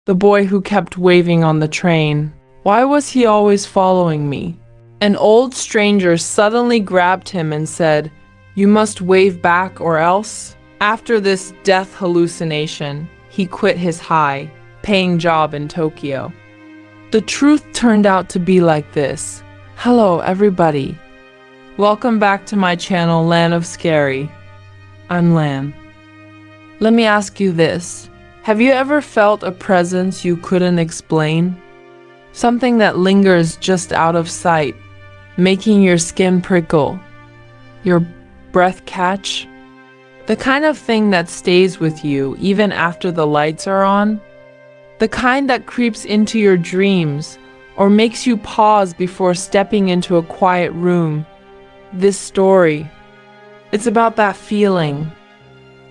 The boy who kept waving on the train. Why was he always following me? An old stranger suddenly grabbed him and said, "You must wave back or else." After this death hallucination, he quit his high-paying job in Tokyo. The truth turned out to be like this. Hello, everybody. Welcome back to my channel, Lan of Scary. I'm Lan. Let me ask you this. Have you ever felt a presence you couldn't explain? Something that lingers just out of sight, making your skin prickle, your breath catch? The kind of thing that stays with you even after the lights are on? The kind that creeps into your dreams or makes you pause before stepping into a quiet room. This story, it's about that feeling.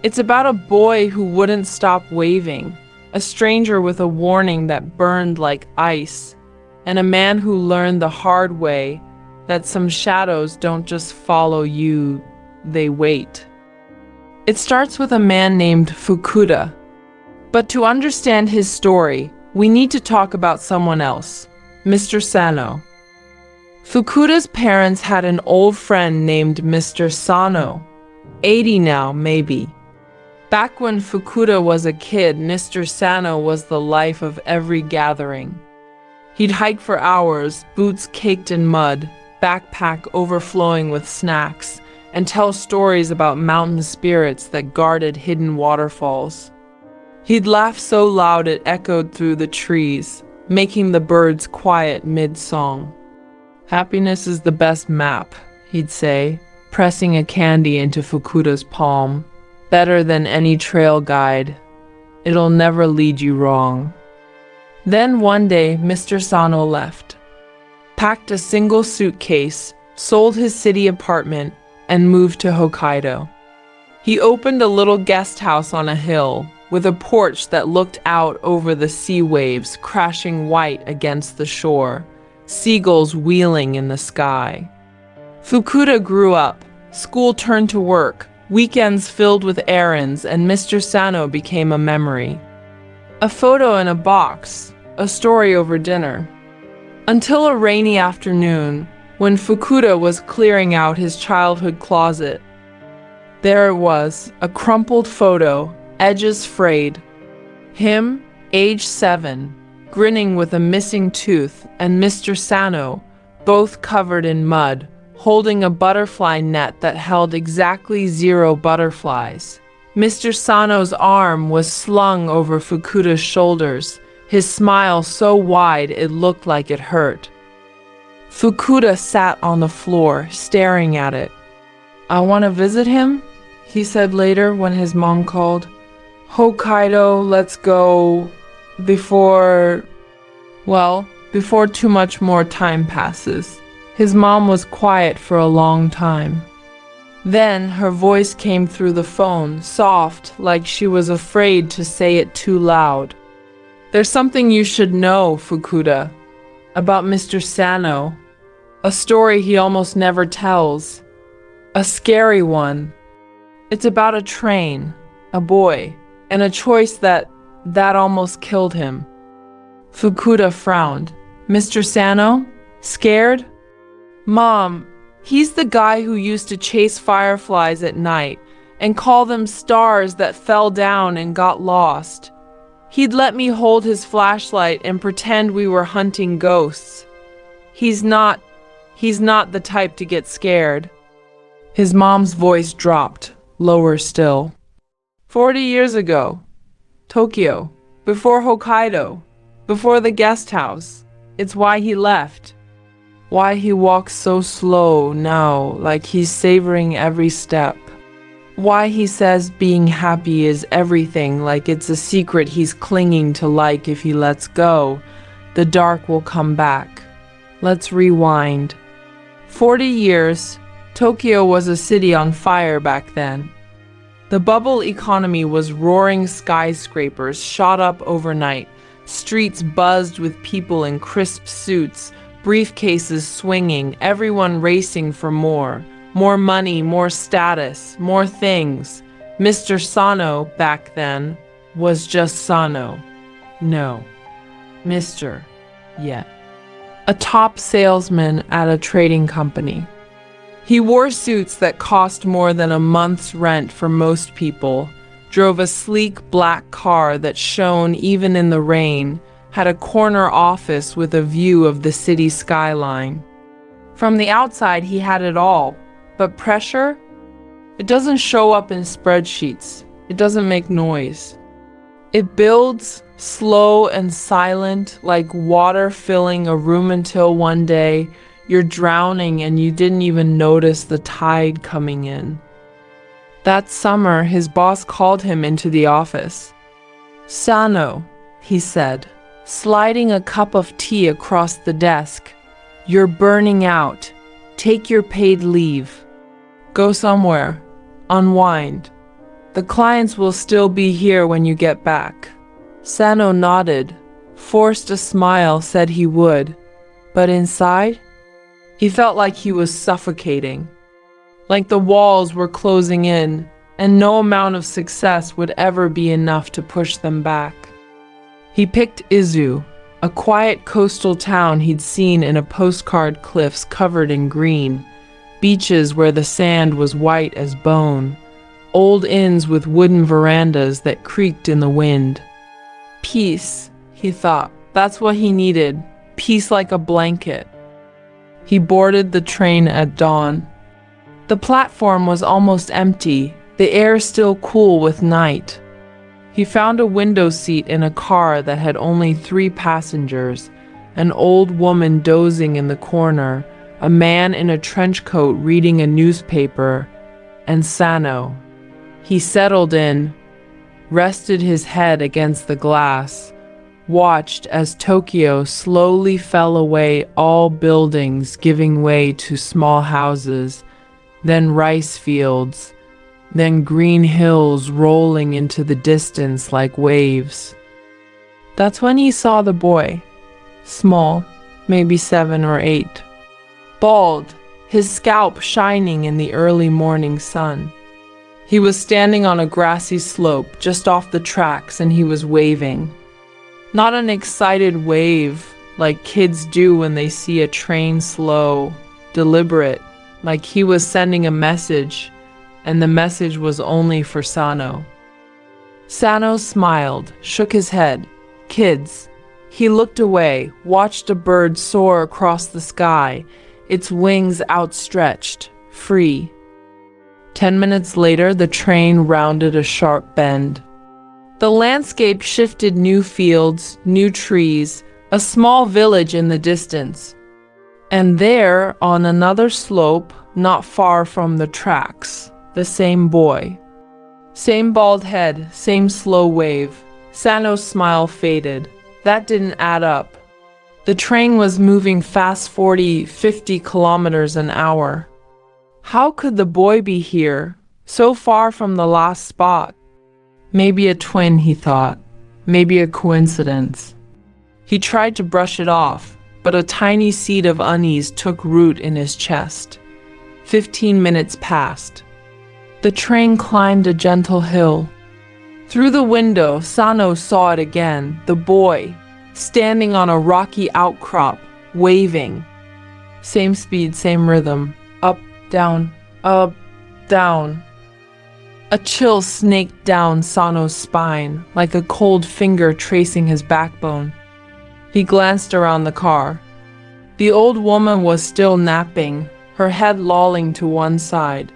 It's about a boy who wouldn't stop waving, a stranger with a warning that burned like ice, and a man who learned the hard way that some shadows don't just follow you, they wait. It starts with a man named Fukuda. But to understand his story, we need to talk about someone else, Mr. Sano. Fukuda's parents had an old friend named Mr. Sano, 80 now, maybe. Back when Fukuda was a kid, Mr. Sano was the life of every gathering. He'd hike for hours, boots caked in mud, backpack overflowing with snacks, and tell stories about mountain spirits that guarded hidden waterfalls. He'd laugh so loud it echoed through the trees, making the birds quiet mid-song. "Happiness is the best map," he'd say, pressing a candy into Fukuda's palm. "Better than any trail guide. It'll never lead you wrong." Then one day, Mr. Sano left, packed a single suitcase, sold his city apartment, and moved to Hokkaido. He opened a little guest house on a hill, with a porch that looked out over the sea waves crashing white against the shore, seagulls wheeling in the sky. Fukuda grew up, school turned to work, weekends filled with errands, and Mr. Sano became a memory. A photo in a box, a story over dinner. Until a rainy afternoon, when Fukuda was clearing out his childhood closet. There it was, a crumpled photo, edges frayed. Him, age 7, grinning with a missing tooth, and Mr. Sano, both covered in mud, holding a butterfly net that held exactly 0 butterflies. Mr. Sano's arm was slung over Fukuda's shoulders, his smile so wide it looked like it hurt. Fukuda sat on the floor, staring at it. "I want to visit him," he said later when his mom called. "Hokkaido, let's go before too much more time passes." His mom was quiet for a long time. Then her voice came through the phone, soft, like she was afraid to say it too loud. "There's something you should know, Fukuda, about Mr. Sano. A story he almost never tells. A scary one. It's about a train, a boy, and a choice that almost killed him." Fukuda frowned. "Mr. Sano? Scared?" "Mom, he's the guy who used to chase fireflies at night and call them stars that fell down and got lost. He'd let me hold his flashlight and pretend we were hunting ghosts. He's not the type to get scared." His mom's voice dropped, lower still. 40 years ago. Tokyo. Before Hokkaido. Before the guest house. It's why he left. Why he walks so slow now, like he's savoring every step. Why he says being happy is everything, like it's a secret he's clinging to, like if he lets go, the dark will come back. Let's rewind. 40 years, Tokyo was a city on fire back then. The bubble economy was roaring, skyscrapers shot up overnight, streets buzzed with people in crisp suits, briefcases swinging, everyone racing for more money, more status, more things. Mr. Sano, back then, was just Sano. No, Mr. Yet. A top salesman at a trading company. He wore suits that cost more than a month's rent for most people, drove a sleek black car that shone even in the rain, had a corner office with a view of the city skyline. From the outside, he had it all, but pressure? It doesn't show up in spreadsheets. It doesn't make noise. It builds slow and silent, like water filling a room until one day you're drowning and you didn't even notice the tide coming in. That summer, his boss called him into the office. "Sano," he said, sliding a cup of tea across the desk. "You're burning out. Take your paid leave. Go somewhere. Unwind. The clients will still be here when you get back." Sano nodded, forced a smile, said he would, but inside, he felt like he was suffocating, like the walls were closing in, and no amount of success would ever be enough to push them back. He picked Izu, a quiet coastal town he'd seen in a postcard, cliffs covered in green, beaches where the sand was white as bone, old inns with wooden verandas that creaked in the wind. Peace, he thought. That's what he needed. Peace like a blanket. He boarded the train at dawn. The platform was almost empty, the air still cool with night. He found a window seat in a car that had only 3 passengers, an old woman dozing in the corner, a man in a trench coat reading a newspaper, and Sano. He settled in, rested his head against the glass, watched as Tokyo slowly fell away, all buildings giving way to small houses, then rice fields, then green hills rolling into the distance like waves. That's when he saw the boy, small, maybe 7 or 8, bald, his scalp shining in the early morning sun. He was standing on a grassy slope just off the tracks and he was waving. Not an excited wave like kids do when they see a train slow, deliberate, like he was sending a message, and the message was only for Sano. Sano smiled, shook his head. Kids. He looked away, watched a bird soar across the sky, its wings outstretched, free. 10 minutes later, the train rounded a sharp bend. The landscape shifted, new fields, new trees, a small village in the distance. And there, on another slope, not far from the tracks, the same boy. Same bald head, same slow wave. Sano's smile faded. That didn't add up. The train was moving fast, 40, 50 kilometers an hour. How could the boy be here, so far from the last spot? Maybe a twin, he thought. Maybe a coincidence. He tried to brush it off, but a tiny seed of unease took root in his chest. 15 minutes passed. The train climbed a gentle hill. Through the window, Sano saw it again, the boy, standing on a rocky outcrop, waving. Same speed, same rhythm. Up, down, up, down. A chill snaked down Sano's spine, like a cold finger tracing his backbone. He glanced around the car. The old woman was still napping, her head lolling to one side.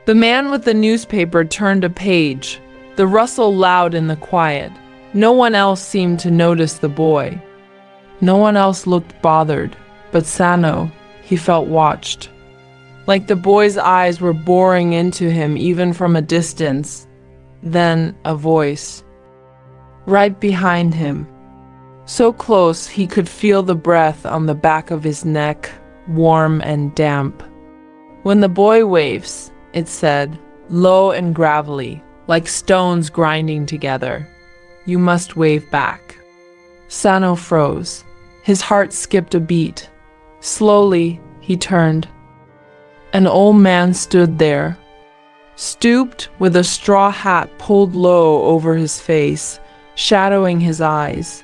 The man with the newspaper turned a page, the rustle loud in the quiet. No one else seemed to notice the boy. No one else looked bothered, but Sano, he felt watched. Like the boy's eyes were boring into him even from a distance. Then a voice. Right behind him. So close he could feel the breath on the back of his neck, warm and damp. When the boy waves, it said, low and gravelly, like stones grinding together. You must wave back. Sano froze. His heart skipped a beat. Slowly, he turned. An old man stood there, stooped with a straw hat pulled low over his face, shadowing his eyes.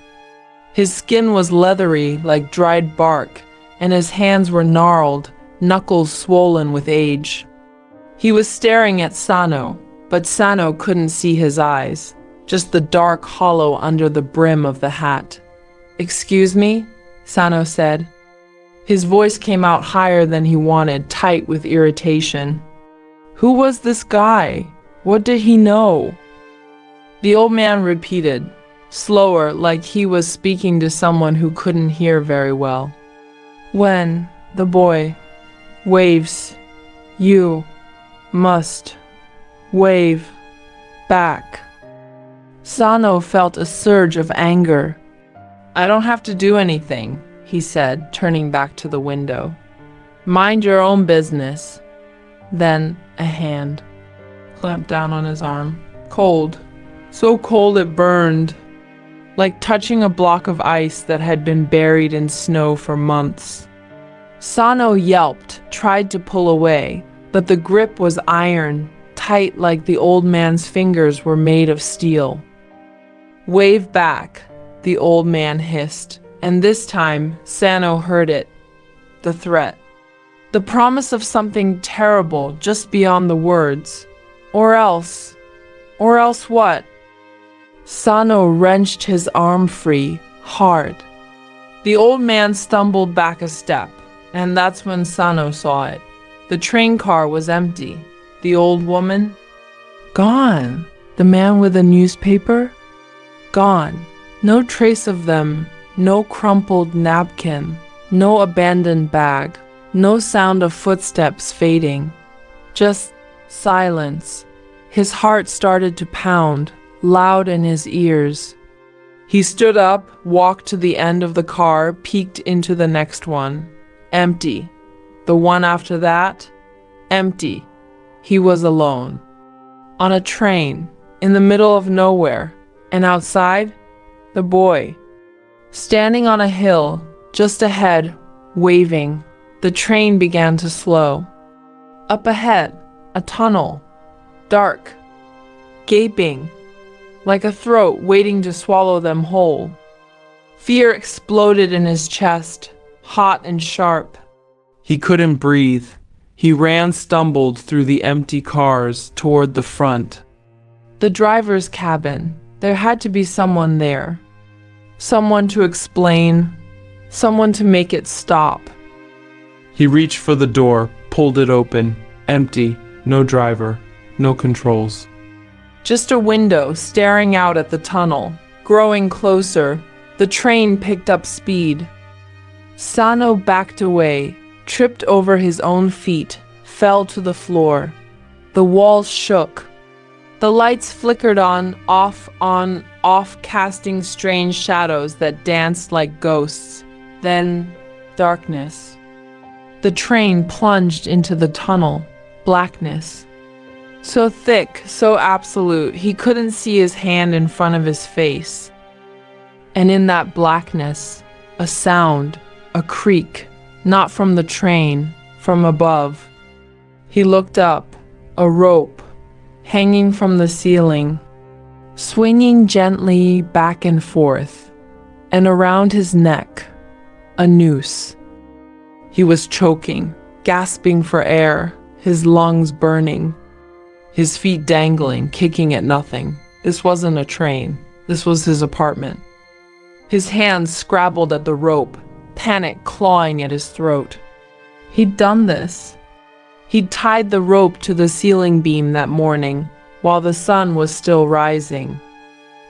His skin was leathery like dried bark, and his hands were gnarled, knuckles swollen with age. He was staring at Sano, but Sano couldn't see his eyes, just the dark hollow under the brim of the hat. "Excuse me?" Sano said. His voice came out higher than he wanted, tight with irritation. "Who was this guy? What did he know?" The old man repeated, slower, like he was speaking to someone who couldn't hear very well. "When the boy waves, you must wave back." Sano felt a surge of anger. "I don't have to do anything," he said, turning back to the window. "Mind your own business." Then a hand clamped down on his arm. Cold. So cold it burned, like touching a block of ice that had been buried in snow for months. Sano yelped, tried to pull away, but the grip was iron, tight like the old man's fingers were made of steel. "Wave back," the old man hissed, and this time Sano heard it. The threat. The promise of something terrible just beyond the words. Or else what? Sano wrenched his arm free, hard. The old man stumbled back a step, and that's when Sano saw it. The train car was empty. The old woman? Gone. The man with a newspaper? Gone. No trace of them, no crumpled napkin, no abandoned bag, no sound of footsteps fading. Just silence. His heart started to pound, loud in his ears. He stood up, walked to the end of the car, peeked into the next one. Empty. The one after that? Empty. He was alone. On a train, in the middle of nowhere, and outside, the boy. Standing on a hill, just ahead, waving. The train began to slow. Up ahead, a tunnel. Dark. Gaping. Like a throat waiting to swallow them whole. Fear exploded in his chest, hot and sharp. He couldn't breathe. He ran, stumbled through the empty cars toward the front. The driver's cabin. There had to be someone there. Someone to explain. Someone to make it stop. He reached for the door, pulled it open. Empty. No driver. No controls. Just a window staring out at the tunnel. Growing closer, the train picked up speed. Sano backed away, tripped over his own feet, fell to the floor. The walls shook. The lights flickered on, off, casting strange shadows that danced like ghosts. Then, darkness. The train plunged into the tunnel. Blackness. So thick, so absolute, he couldn't see his hand in front of his face. And in that blackness, a sound, a creak, not from the train, from above. He looked up, a rope, hanging from the ceiling, swinging gently back and forth, and around his neck, a noose. He was choking, gasping for air, his lungs burning. His feet dangling, kicking at nothing. This wasn't a train. This was his apartment. His hands scrabbled at the rope, panic clawing at his throat. He'd done this. He'd tied the rope to the ceiling beam that morning, while the sun was still rising.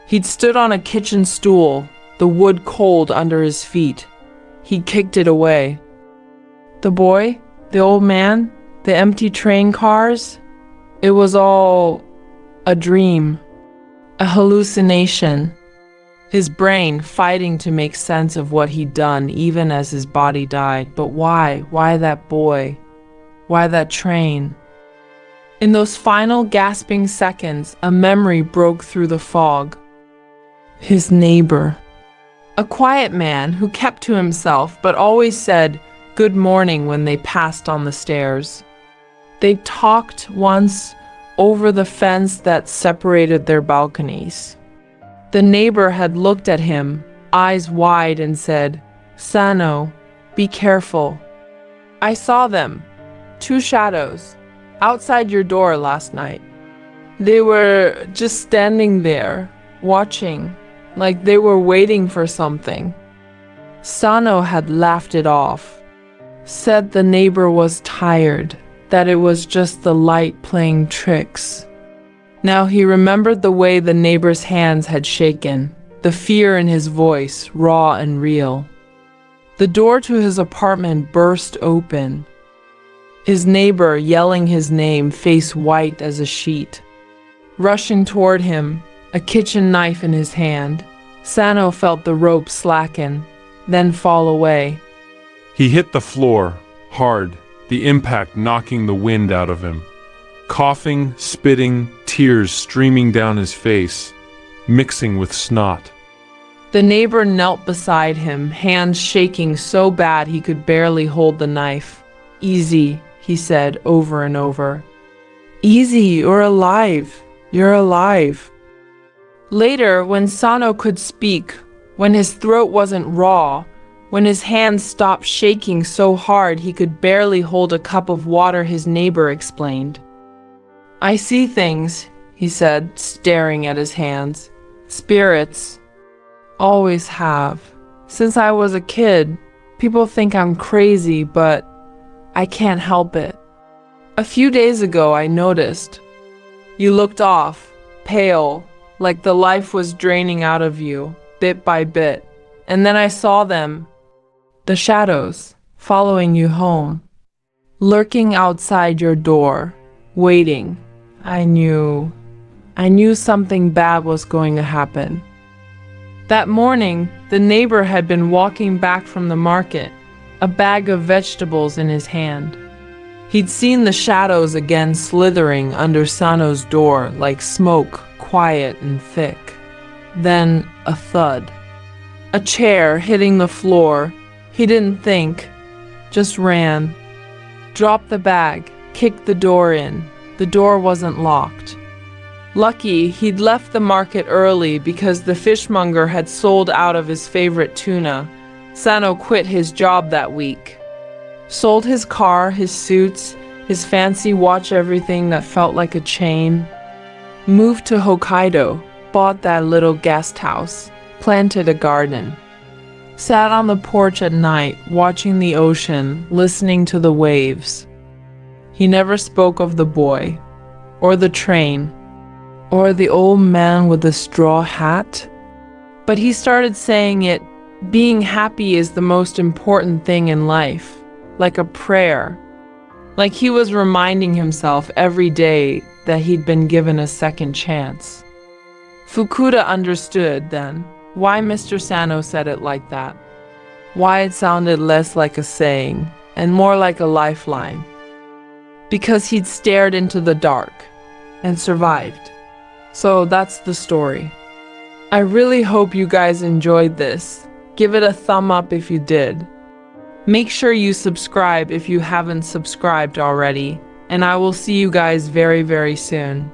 He'd stood on a kitchen stool, the wood cold under his feet. He kicked it away. The boy, the old man, the empty train cars, it was all a dream, a hallucination. His brain fighting to make sense of what he'd done even as his body died. But why? Why that boy? Why that train? In those final gasping seconds, a memory broke through the fog. His neighbor. A quiet man who kept to himself but always said good morning when they passed on the stairs. They talked once over the fence that separated their balconies. The neighbor had looked at him, eyes wide, and said, "Sano, be careful. I saw them, 2 shadows, outside your door last night. They were just standing there, watching, like they were waiting for something." Sano had laughed it off, said the neighbor was tired, that it was just the light playing tricks. Now he remembered the way the neighbor's hands had shaken, the fear in his voice, raw and real. The door to his apartment burst open. His neighbor, yelling his name, face white as a sheet. Rushing toward him, a kitchen knife in his hand, Sano felt the rope slacken, then fall away. He hit the floor, hard, the impact knocking the wind out of him. Coughing, spitting, tears streaming down his face, mixing with snot. The neighbor knelt beside him, hands shaking so bad he could barely hold the knife. "Easy," he said over and over. "Easy, you're alive. You're alive." Later, when Sano could speak, when his throat wasn't raw, when his hands stopped shaking so hard he could barely hold a cup of water, his neighbor explained. "I see things," he said, staring at his hands. "Spirits. Always have. Since I was a kid. People think I'm crazy, but I can't help it. A few days ago I noticed. You looked off, pale, like the life was draining out of you, bit by bit. And then I saw them, the shadows, following you home, lurking outside your door, waiting. I knew something bad was going to happen." That morning, the neighbor had been walking back from the market, a bag of vegetables in his hand. He'd seen the shadows again slithering under Sano's door like smoke, quiet and thick. Then a thud. A chair hitting the floor. He didn't think, just ran. Dropped the bag, kicked the door in. The door wasn't locked. Lucky he'd left the market early because the fishmonger had sold out of his favorite tuna. Sano quit his job that week. Sold his car, his suits, his fancy watch, everything that felt like a chain. Moved to Hokkaido, bought that little guest house, planted a garden. Sat on the porch at night, watching the ocean, listening to the waves. He never spoke of the boy, or the train, or the old man with the straw hat. But he started saying it, being happy is the most important thing in life, like a prayer. Like he was reminding himself every day that he'd been given a second chance. Fukuda understood then why Mr. Sano said it like that. Why it sounded less like a saying and more like a lifeline. Because he'd stared into the dark and survived. So that's the story. I really hope you guys enjoyed this. Give it a thumb up if you did. Make sure you subscribe if you haven't subscribed already, and I will see you guys very, very soon.